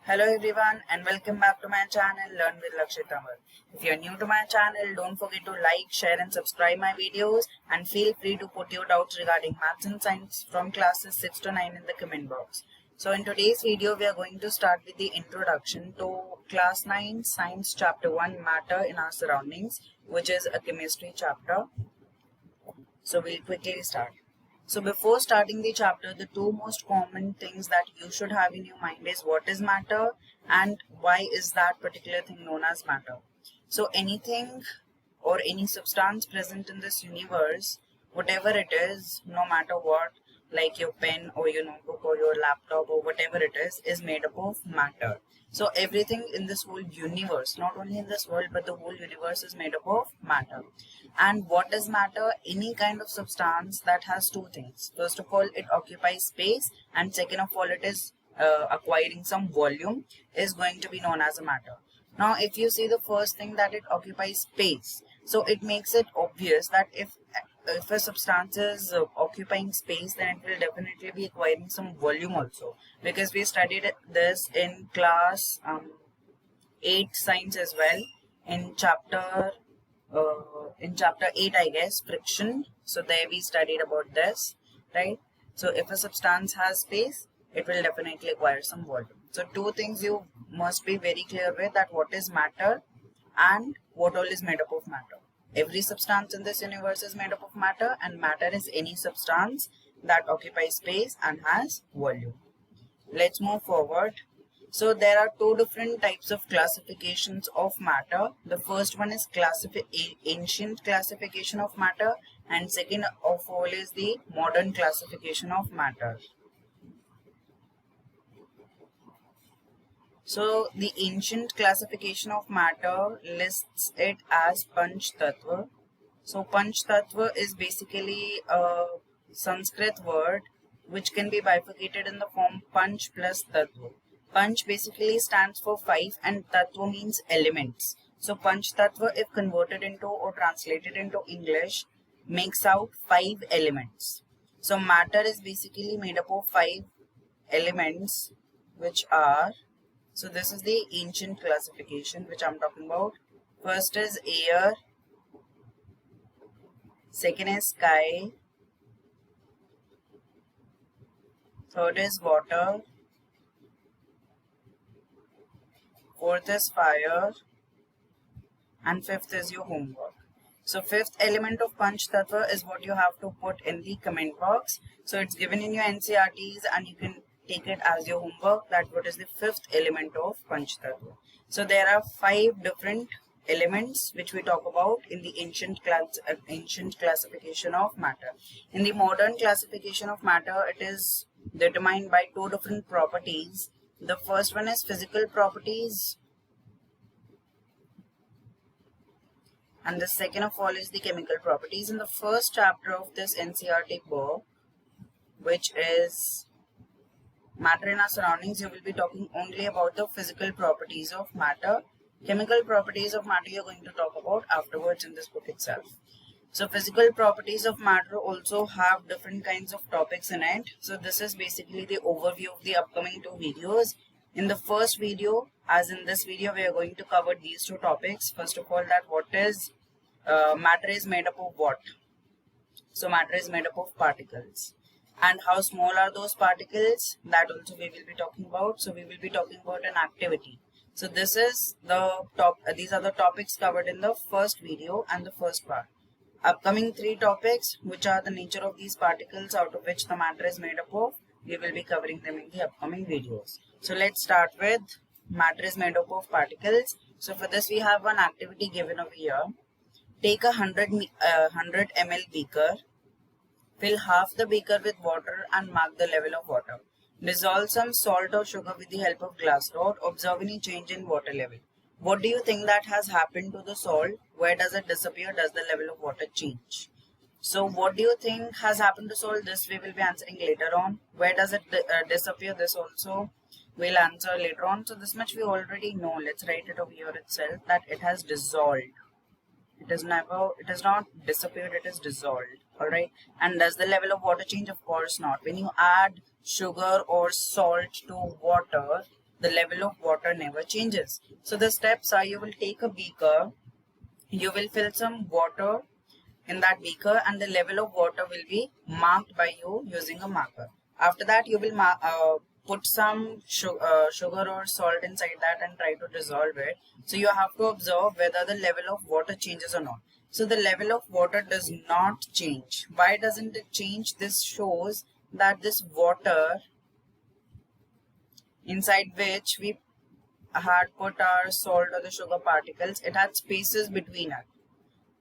Hello everyone and welcome back to my channel Learn with Lakshay Tanwar. If you are new to my channel, don't forget to like, share and subscribe my videos and feel free to put your doubts regarding maths and science from classes 6 to 9 in the comment box. So in today's video, we are going to start with the introduction to class 9 science chapter 1 matter in our surroundings, which is a chemistry chapter. So we'll quickly start. So before starting the chapter, the two most common things that you should have in your mind is what is matter and why is that particular thing known as matter. So anything or any substance present in this universe, whatever it is, no matter what, like your pen or your notebook or your laptop or whatever it is made up of matter. So everything in this whole universe, not only in this world, but the whole universe is made up of matter. And what is matter? Any kind of substance that has two things. First of all, it occupies space, and second of all, it is acquiring some volume, is going to be known as a matter. Now, if you see the first thing, that it occupies space, so it makes it obvious that if a substance is occupying space, then it will definitely be acquiring some volume also, because we studied this in class 8 science as well, in chapter 8, I guess, friction. So there we studied about this, right? So if a substance has space, it will definitely acquire some volume. So two things you must be very clear with, that what is matter and what all is made up of matter. Every substance in this universe is made up of matter, and matter is any substance that occupies space and has volume. Let's move forward. So there are two different types of classifications of matter. The first one is ancient classification of matter, and second of all is the modern classification of matter. So the ancient classification of matter lists it as Panch Tattva. So Panch Tattva is basically a Sanskrit word which can be bifurcated in the form Panch plus Tattva. Panch basically stands for 5 and Tattva means elements. So Panch Tattva, if converted into or translated into English, makes out 5 elements. So matter is basically made up of 5 elements, which are, so this is the ancient classification which I'm talking about. First is air, second is sky, third is water, fourth is fire, and fifth is your homework. So fifth element of Panch Tattva is what you have to put in the comment box. So it's given in your NCRTs and you can take it as your homework, that what is the fifth element of Panch Tattva. So there are 5 different elements which we talk about in the ancient classification of matter. In the modern classification of matter, it is determined by 2 different properties. The first one is physical properties, and the second of all is the chemical properties. In the first chapter of this NCRT book, which is Matter in Our Surroundings, you will be talking only about the physical properties of matter. Chemical properties of matter you're going to talk about afterwards in this book itself. So physical properties of matter also have different kinds of topics in it. So this is basically the overview of the upcoming 2 videos. In the first video, as in this video, we are going to cover these 2 topics. First of all, that what is matter is made up of what? So matter is made up of particles. And how small are those particles? That also we will be talking about. So we will be talking about an activity. So this is these are the topics covered in the first video and the first part. Upcoming 3 topics, which are the nature of these particles out of which the matter is made up of, we will be covering them in the upcoming videos. So let's start with matter is made up of particles. So for this we have one activity given over here. Take a 100 ml beaker, fill half the beaker with water and mark the level of water. Dissolve some salt or sugar with the help of glass rod. Observe any change in water level. What do you think that has happened to the salt? Where does it disappear? Does the level of water change? So what do you think has happened to salt? This we will be answering later on. Where does it disappear? This also we'll answer later on. So this much we already know. Let's write it over here itself, that it has dissolved. It has not disappeared, it is dissolved. Alright. And does the level of water change? Of course not. When you add sugar or salt to water, the level of water never changes. So the steps are, you will take a beaker, you will fill some water in that beaker, and the level of water will be marked by you using a marker. After that, you will put some sugar or salt inside that and try to dissolve it. So you have to observe whether the level of water changes or not. So the level of water does not change. Why doesn't it change? This shows that this water inside which we had put our salt or the sugar particles, it had spaces between it,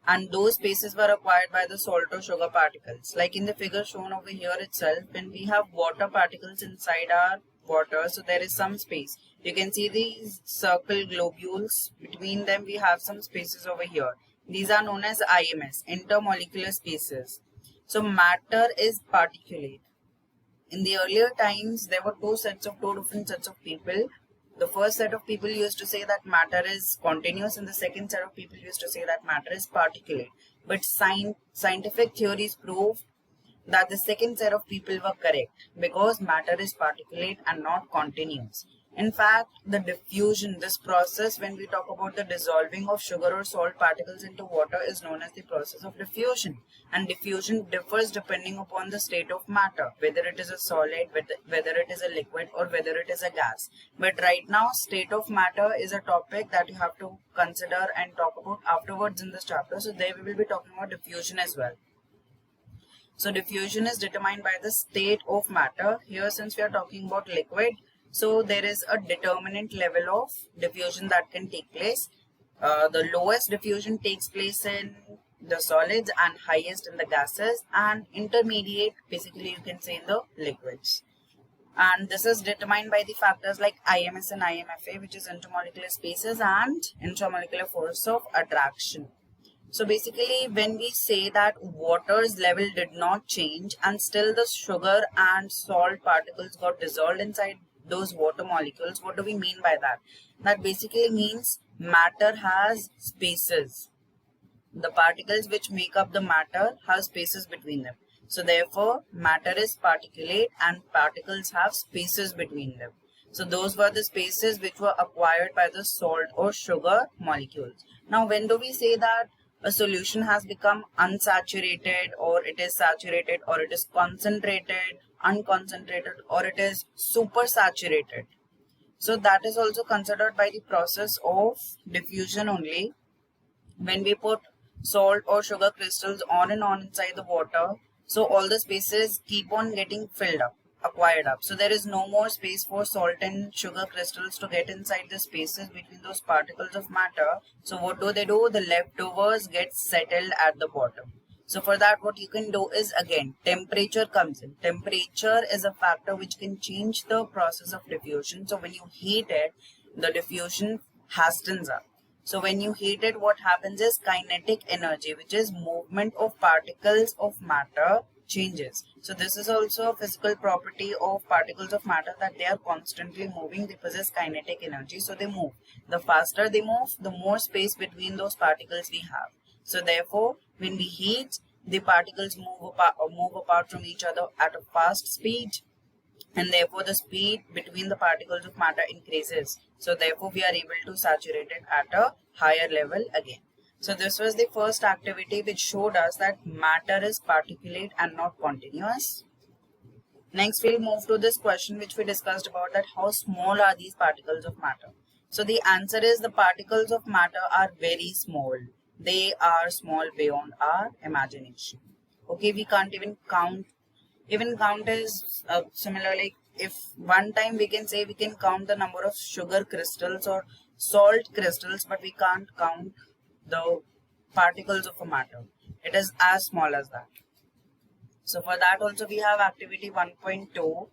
and those spaces were acquired by the salt or sugar particles. Like in the figure shown over here itself, when we have water particles inside our water, so there is some space. You can see these circle globules, between them we have some spaces over here. These are known as IMS, intermolecular spaces. So matter is particulate. In the earlier times, there were two different sets of people. The first set of people used to say that matter is continuous, and the second set of people used to say that matter is particulate. But scientific theories prove that the second set of people were correct, because matter is particulate and not continuous. In fact, the diffusion, this process, when we talk about the dissolving of sugar or salt particles into water, is known as the process of diffusion. And diffusion differs depending upon the state of matter, whether it is a solid, whether it is a liquid, or whether it is a gas. But right now, state of matter is a topic that you have to consider and talk about afterwards in this chapter. So there we will be talking about diffusion as well. So diffusion is determined by the state of matter. Here, since we are talking about liquid, so there is a determinate level of diffusion that can take place. The lowest diffusion takes place in the solids and highest in the gases, and intermediate, basically you can say, in the liquids. And this is determined by the factors like IMS and IMFA, which is intermolecular spaces and intramolecular force of attraction. So basically, when we say that water's level did not change and still the sugar and salt particles got dissolved inside those water molecules, what do we mean by that? That basically means matter has spaces. The particles which make up the matter have spaces between them. So therefore, matter is particulate and particles have spaces between them. So those were the spaces which were acquired by the salt or sugar molecules. Now, when do we say that a solution has become unsaturated, or it is saturated, or it is concentrated, unconcentrated, or it is supersaturated? So that is also considered by the process of diffusion only. When we put salt or sugar crystals on and on inside the water, so all the spaces keep on getting filled up, acquired up. So there is no more space for salt and sugar crystals to get inside the spaces between those particles of matter. So what do? The leftovers get settled at the bottom. So for that, what you can do is, again, temperature comes in. Temperature is a factor which can change the process of diffusion. So when you heat it, the diffusion hastens up. So when you heat it, what happens is kinetic energy, which is movement of particles of matter, changes. So this is also a physical property of particles of matter, that they are constantly moving. They possess kinetic energy, so they move. The faster they move, the more space between those particles we have. So therefore, when we heat, the particles move apart from each other at a fast speed, and therefore the speed between the particles of matter increases. So therefore, we are able to saturate it at a higher level again. So this was the first activity which showed us that matter is particulate and not continuous. Next, we'll move to this question which we discussed about, that how small are these particles of matter? So the answer is, the particles of matter are very small. They are small beyond our imagination. Okay, we can't even count. Even count is similar, like if one time we can say we can count the number of sugar crystals or salt crystals, but we can't count the particles of a matter. It is as small as that. So for that also we have activity 1.2,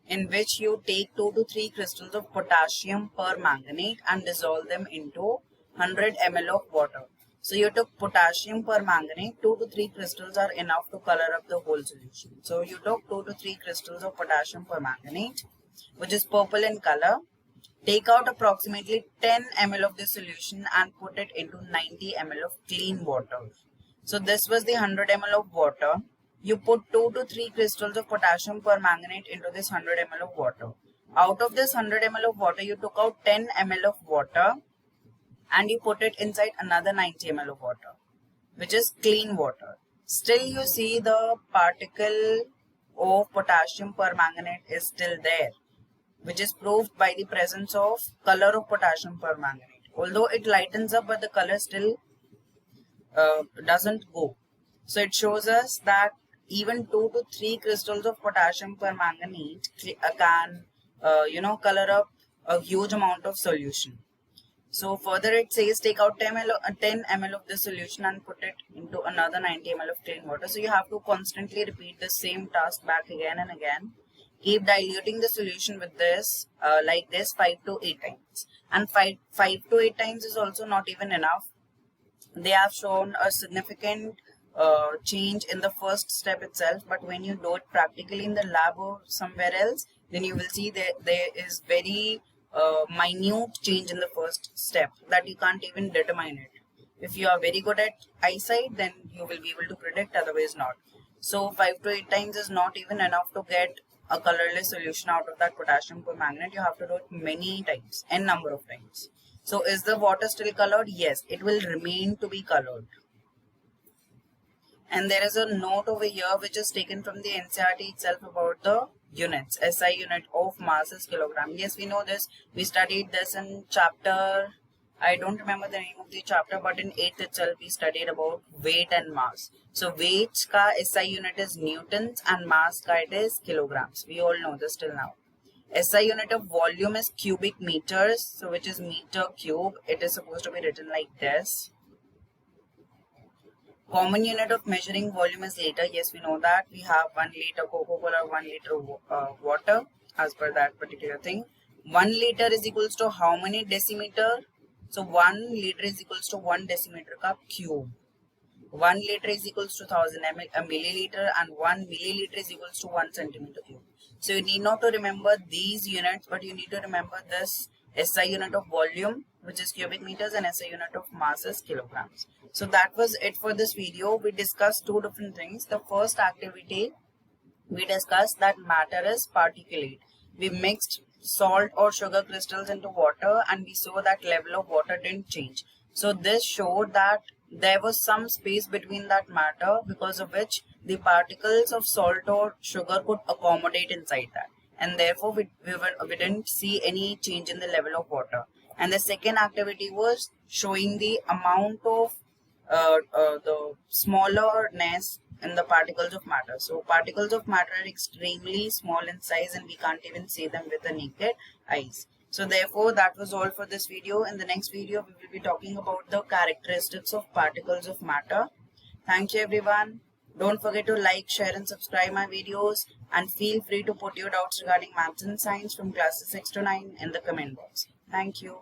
in which you take 2 to 3 crystals of potassium permanganate and dissolve them into 100 ml of water. So you took potassium permanganate, 2 to 3 crystals are enough to color up the whole solution. So you took 2 to 3 crystals of potassium permanganate, which is purple in color. Take out approximately 10 ml of the solution and put it into 90 ml of clean water. So this was the 100 ml of water. You put 2 to 3 crystals of potassium permanganate into this 100 ml of water. Out of this 100 ml of water, you took out 10 ml of water and you put it inside another 90 ml of water, which is clean water. Still you see the particle of potassium permanganate is still there, which is proved by the presence of color of potassium permanganate. Although it lightens up, but the color still doesn't go. So it shows us that even 2 to 3 crystals of potassium permanganate can color up a huge amount of solution. So further it says take out 10 ml of the solution and put it into another 90 ml of clean water. So you have to constantly repeat the same task back again and again. Keep diluting the solution with this like this 5 to 8 times. And 5 to 8 times is also not even enough. They have shown a significant change in the first step itself, but when you do it practically in the lab or somewhere else, then you will see that there is very minute change in the first step that you can't even determine it. If you are very good at eyesight, then you will be able to predict, otherwise not. So 5 to 8 times is not even enough to get a colorless solution out of that potassium permanganate. You have to do it many times, n number of times. So is the water still colored? Yes, it will remain to be colored. And there is a note over here which is taken from the NCERT itself about the units. SI unit of mass is kilogram. Yes, we know this. We studied this in chapter, I don't remember the name of the chapter, but in 8th itself we studied about weight and mass. So weight ka SI unit is newtons and mass ka it is kilograms. We all know this till now. SI unit of volume is cubic meters, so which is meter cube. It is supposed to be written like this. Common unit of measuring volume is liter. Yes, we know that. We have 1 liter Coca-Cola, 1 liter water as per that particular thing. 1 liter is equals to how many decimeter? So 1 liter is equals to 1 decimeter ka cube. 1 liter is equals to 1000 milliliter and 1 milliliter is equals to 1 centimeter cube. So you need not to remember these units, but you need to remember this SI unit of volume, which is cubic meters, and SI unit of mass is kilograms. So that was it for this video. We discussed 2 different things. The first activity, we discussed that matter is particulate. We mixed salt or sugar crystals into water and we saw that level of water didn't change. So this showed that there was some space between that matter, because of which the particles of salt or sugar could accommodate inside that, and therefore we didn't see any change in the level of water. And the second activity was showing the amount of the smallerness in the particles of matter. So particles of matter are extremely small in size and we can't even see them with the naked eyes. So therefore that was all for this video. In the next video we will be talking about the characteristics of particles of matter. Thank you everyone. Don't forget to like, share and subscribe my videos, and feel free to put your doubts regarding maths and science from classes 6 to 9 in the comment box. Thank you.